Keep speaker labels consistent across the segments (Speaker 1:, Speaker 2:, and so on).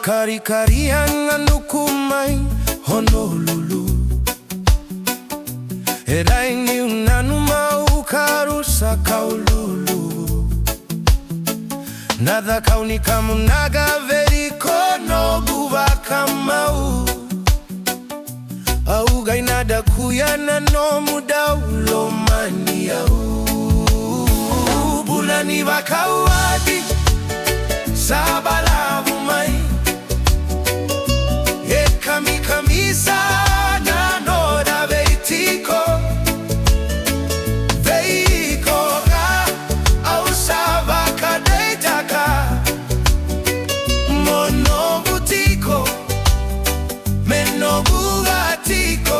Speaker 1: Karikarianga nukumai Honolulu Eraingi unanuma ukarusa kaululu Nada kauni kamunaga veriko no buva kamau Auga inada kuyana no muda ulomani au Bulani wakawadi sabalavu mai Kamisa na noda veitiko Veikoga au savaka deitaka Monobutiko Menobugatiko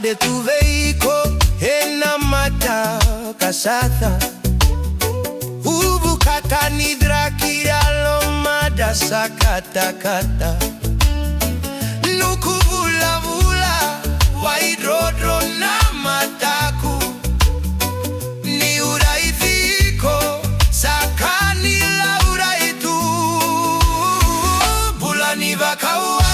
Speaker 1: De tu veiko ena mata kasata Ubukata nidra kiralo mada sakata kata Nukuvula vula waidrodro na mataku Ni uraithiko sakani la uraitu Bulani vakau